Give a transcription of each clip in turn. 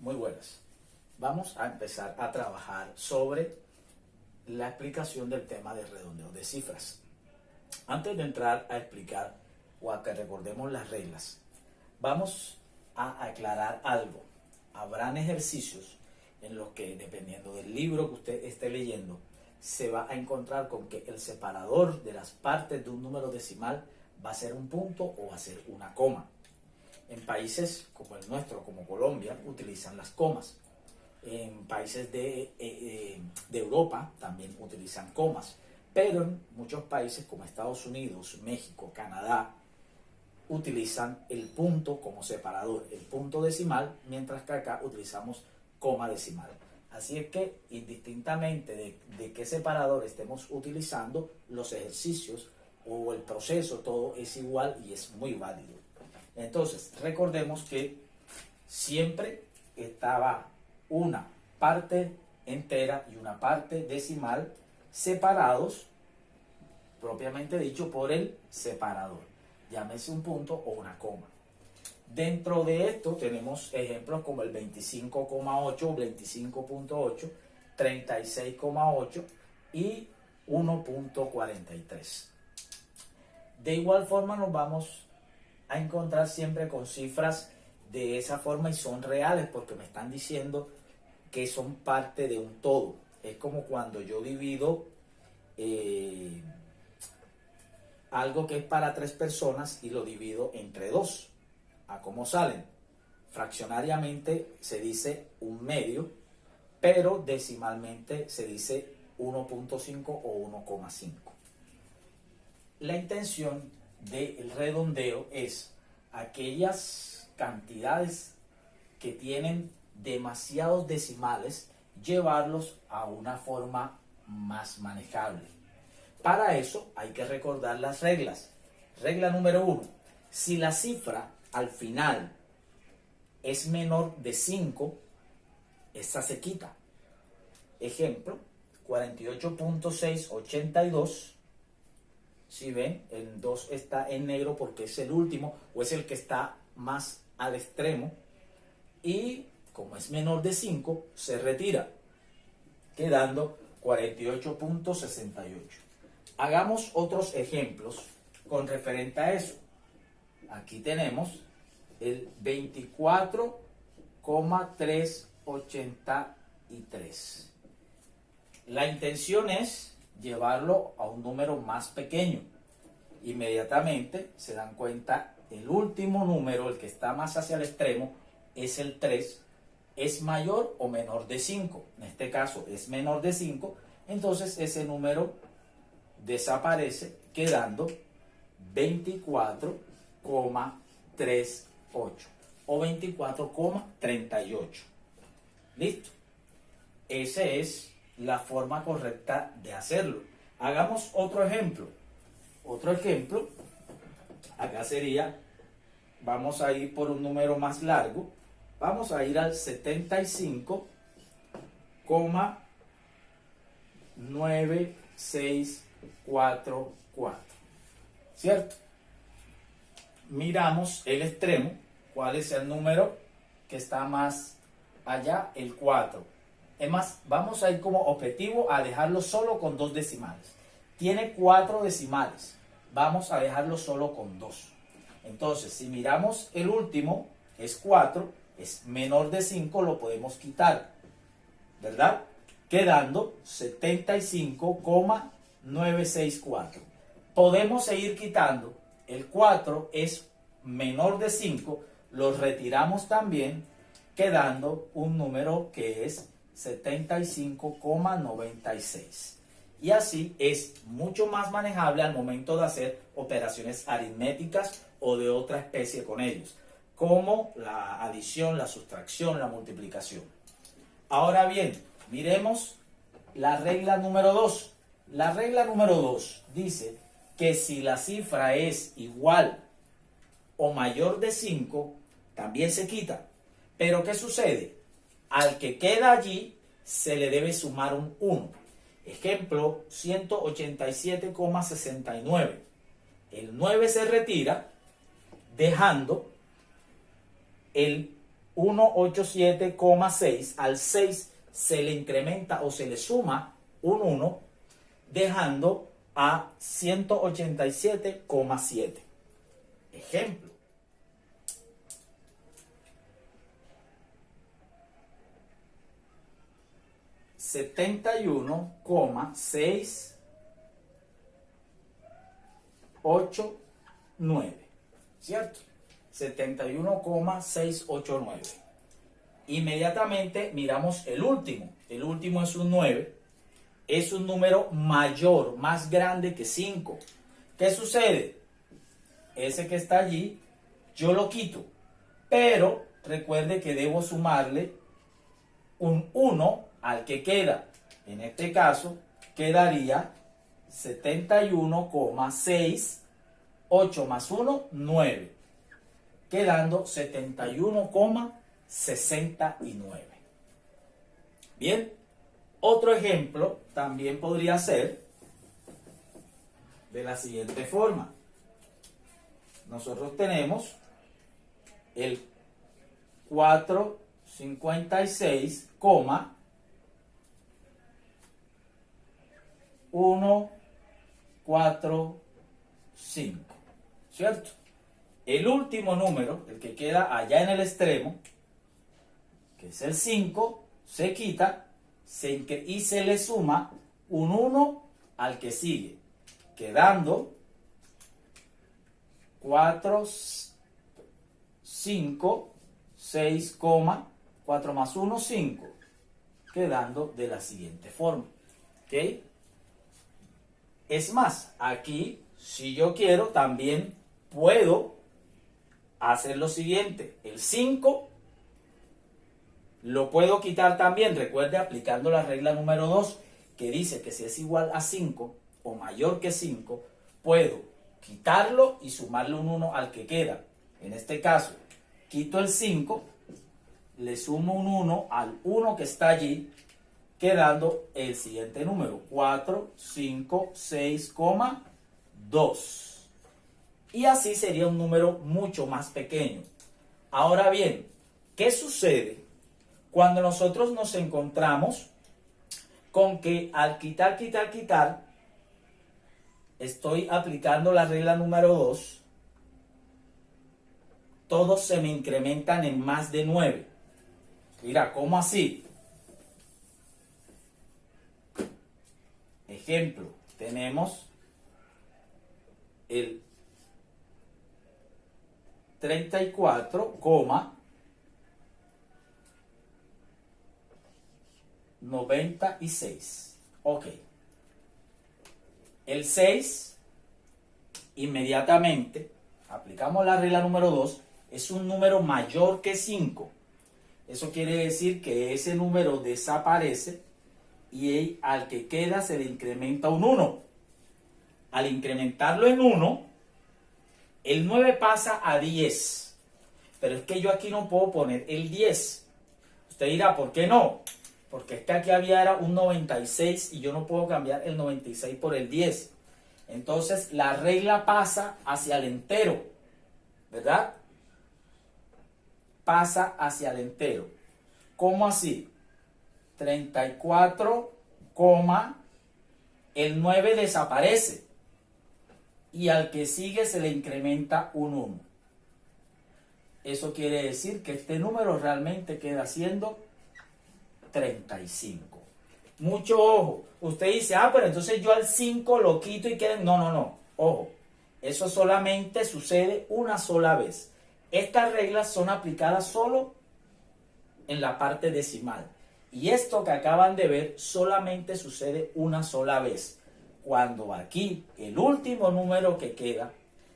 Muy buenas. Vamos a empezar a trabajar sobre la explicación del tema de redondeo de cifras. Antes de entrar a explicar o a que recordemos las reglas, vamos a aclarar algo. Habrán ejercicios en los que, dependiendo del libro que usted esté leyendo, se va a encontrar con que el separador de las partes de un número decimal va a ser un punto o va a ser una coma. En países como el nuestro, como Colombia, utilizan las comas. En países de Europa también utilizan comas. Pero en muchos países como Estados Unidos, México, Canadá, utilizan el punto como separador, el punto decimal, mientras que acá utilizamos coma decimal. Así es que, indistintamente de qué separador estemos utilizando, los ejercicios o el proceso, todo es igual y es muy válido. Entonces, recordemos que siempre estaba una parte entera y una parte decimal separados, propiamente dicho, por el separador. Llámese un punto o una coma. Dentro de esto tenemos ejemplos como el 25,8, 25.8, 36,8 y 1.43. De igual forma nos vamos a encontrar siempre con cifras de esa forma y son reales porque me están diciendo que son parte de un todo. Es como cuando yo divido algo que es para 3 personas y lo divido entre 2. ¿A cómo salen? Fraccionariamente se dice un medio, pero decimalmente se dice 1.5 o 1,5. La intención del redondeo es aquellas cantidades que tienen demasiados decimales, llevarlos a una forma más manejable. Para eso hay que recordar las reglas. Regla número 1. Si la cifra al final es menor de 5, esta se quita. Ejemplo, 48.682. Si ven, el 2 está en negro porque es el último o es el que está más al extremo. Y como es menor de 5, se retira, quedando 48.68. Hagamos otros ejemplos con referente a eso. Aquí tenemos el 24,383. La intención es llevarlo a un número más pequeño. Inmediatamente se dan cuenta, el último número, el que está más hacia el extremo, es el 3, es mayor o menor de 5. En este caso es menor de 5, entonces ese número desaparece, quedando 24,38 o 24,38. ¿Listo? Esa es la forma correcta de hacerlo. Hagamos otro ejemplo. Otro ejemplo, acá sería, vamos a ir por un número más largo, vamos a ir al 75,9644, ¿cierto? Miramos el extremo, ¿cuál es el número que está más allá? El 4. Es más, vamos a ir como objetivo a dejarlo solo con 2 decimales. Tiene 4 decimales, vamos a dejarlo solo con 2. Entonces, si miramos el último, es 4, es menor de 5, lo podemos quitar, ¿verdad? Quedando 75,964. Podemos seguir quitando, el 4 es menor de 5, lo retiramos también, quedando un número que es 75,96. Y así es mucho más manejable al momento de hacer operaciones aritméticas o de otra especie con ellos, como la adición, la sustracción, la multiplicación. Ahora bien, miremos la regla número 2. La regla número 2 dice que si la cifra es igual o mayor de 5, también se quita. Pero ¿qué sucede? Al que queda allí se le debe sumar un 1. Ejemplo, 187,69. El 9 se retira, dejando el 187,6. Al 6 se le incrementa o se le suma un 1, dejando a 187,7. Ejemplo. $71,689, ¿cierto? 71,689. Inmediatamente miramos el último. El último es un 9. Es un número mayor, más grande que 5. ¿Qué sucede? Ese que está allí, yo lo quito. Pero recuerde que debo sumarle un 1 al que queda. En este caso, quedaría 71,6. 8 más 1, 9. Quedando 71,69. Bien, otro ejemplo también podría ser de la siguiente forma. Nosotros tenemos el 456,145, ¿cierto? El último número, el que queda allá en el extremo, que es el 5, se quita y se le suma un 1 al que sigue, quedando 4, 5, 6, 4 más 1, 5, quedando de la siguiente forma. ¿Ok? Es más, aquí, si yo quiero, también puedo hacer lo siguiente. El 5 lo puedo quitar también. Recuerde, aplicando la regla número 2, que dice que si es igual a 5 o mayor que 5, puedo quitarlo y sumarle un 1 al que queda. En este caso, quito el 5, le sumo un 1 al 1 que está allí, quedando el siguiente número, 456,2. Y así sería un número mucho más pequeño. Ahora bien, ¿qué sucede cuando nosotros nos encontramos con que al quitar, estoy aplicando la regla número 2, todos se me incrementan en más de 9? Mira, ¿cómo así? Ejemplo, tenemos el 34,96. Ok. El 6, inmediatamente, aplicamos la regla número 2, es un número mayor que 5. Eso quiere decir que ese número desaparece y al que queda se le incrementa un 1. Al incrementarlo en 1, el 9 pasa a 10. Pero es que yo aquí no puedo poner el 10. Usted dirá, ¿por qué no? Porque es que aquí había un 96 y yo no puedo cambiar el 96 por el 10. Entonces la regla pasa hacia el entero, ¿verdad? Pasa hacia el entero. ¿Cómo así? 34, el 9 desaparece y al que sigue se le incrementa un 1. Eso quiere decir que este número realmente queda siendo 35. Mucho ojo. Usted dice, pero entonces yo al 5 lo quito y queda... No. Ojo. Eso solamente sucede una sola vez. Estas reglas son aplicadas solo en la parte decimal. Y esto que acaban de ver solamente sucede una sola vez. Cuando aquí el último número que queda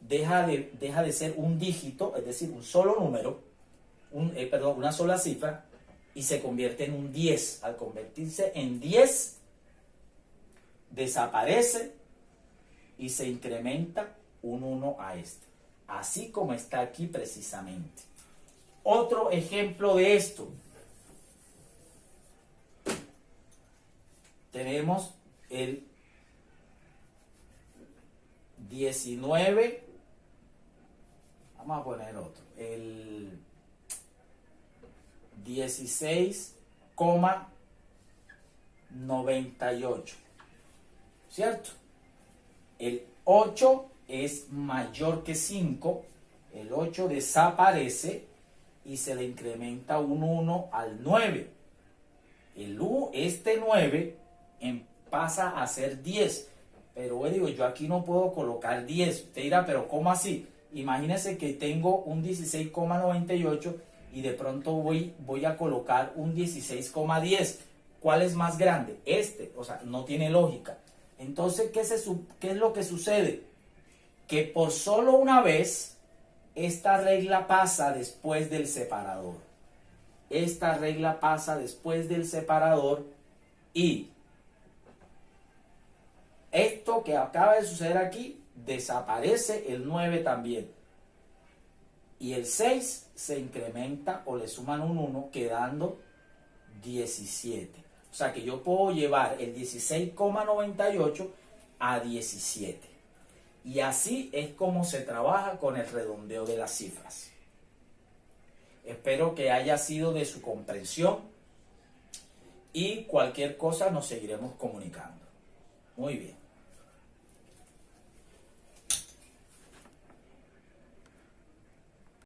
deja de ser un dígito, es decir, un solo número, una sola cifra, y se convierte en un 10. Al convertirse en 10, desaparece y se incrementa un 1 a este. Así como está aquí precisamente. Otro ejemplo de esto. Tenemos el 19. Vamos a poner otro. El 16,98. ¿Cierto? El 8 es mayor que 5. El 8 desaparece y se le incrementa un 1 al 9. Este 9 pasa a ser 10. Pero digo, yo aquí no puedo colocar 10. Usted dirá, pero ¿cómo así? Imagínese que tengo un 16,98 y de pronto voy a colocar un 16,10. ¿Cuál es más grande? O sea, no tiene lógica. Entonces, ¿qué es lo que sucede? Que por solo una vez, esta regla pasa después del separador. Esta regla pasa después del separador y esto que acaba de suceder aquí, desaparece el 9 también. Y el 6 se incrementa o le suman un 1, quedando 17. O sea que yo puedo llevar el 16,98 a 17. Y así es como se trabaja con el redondeo de las cifras. Espero que haya sido de su comprensión y cualquier cosa nos seguiremos comunicando. Muy bien.